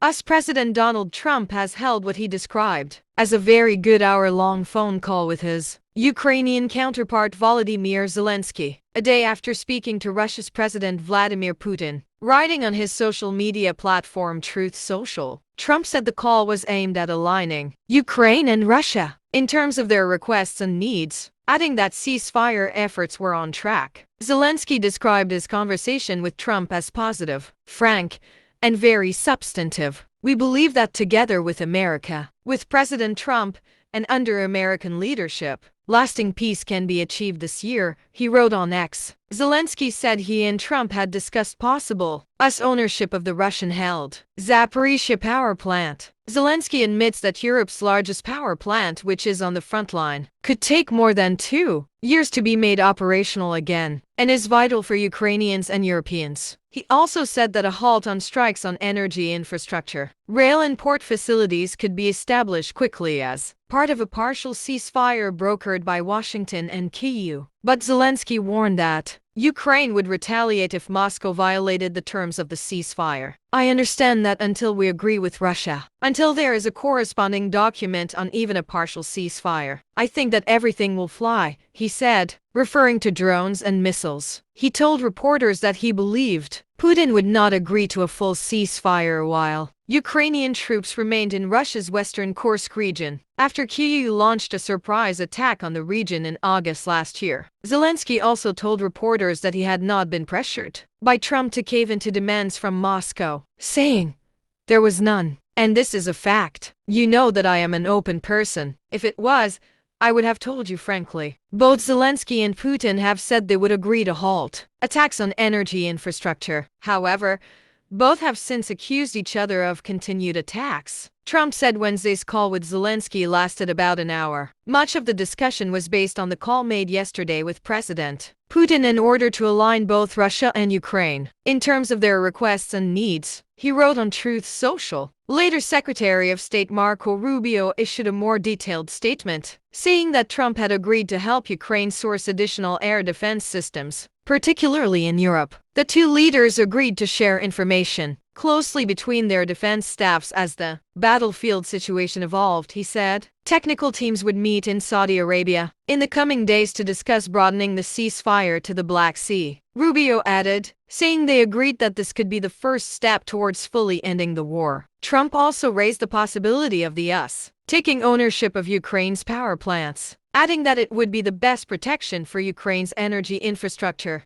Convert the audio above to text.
US President Donald Trump has held what he described as a very good hour-long phone call with his Ukrainian counterpart Volodymyr Zelensky, a day after speaking to Russia's President Vladimir Putin. Writing on his social media platform Truth Social, Trump said the call was aimed at aligning Ukraine and Russia in terms of their requests and needs, adding that ceasefire efforts were on track. Zelensky described his conversation with Trump as positive, frank, and very substantive. "We believe that together with America, with President Trump, and under American leadership, lasting peace can be achieved this year," he wrote on X. Zelensky said he and Trump had discussed possible US ownership of the Russian-held Zaporizhzhia power plant. Zelensky admits that Europe's largest power plant, which is on the front line, could take more than 2 years to be made operational again, and is vital for Ukrainians and Europeans. He also said that a halt on strikes on energy infrastructure, rail and port facilities could be established quickly as part of a partial ceasefire brokered by Washington and Kyiv. But Zelensky warned that Ukraine would retaliate if Moscow violated the terms of the ceasefire. "I understand that until we agree with Russia, until there is a corresponding document on even a partial ceasefire, I think that everything will fly," he said, referring to drones and missiles. He told reporters that he believed Putin would not agree to a full ceasefire while Ukrainian troops remained in Russia's western Kursk region, after Kyiv launched a surprise attack on the region in August last year. Zelensky also told reporters that he had not been pressured by Trump to cave into demands from Moscow, saying, "There was none, and this is a fact. You know that I am an open person. If it was, I would have told you frankly." Both Zelensky and Putin have said they would agree to halt attacks on energy infrastructure. However, both have since accused each other of continued attacks. Trump said Wednesday's call with Zelensky lasted about an hour. Much of the discussion was based on the call made yesterday with President Putin in order to align both Russia and Ukraine in terms of their requests and needs, he wrote on Truth Social. Later, Secretary of State Marco Rubio issued a more detailed statement, saying that Trump had agreed to help Ukraine source additional air defense systems, particularly in Europe. The two leaders agreed to share information closely between their defense staffs as the battlefield situation evolved, he said. Technical teams would meet in Saudi Arabia in the coming days to discuss broadening the ceasefire to the Black Sea, Rubio added, saying they agreed that this could be the first step towards fully ending the war. Trump also raised the possibility of the US taking ownership of Ukraine's power plants, adding that it would be the best protection for Ukraine's energy infrastructure.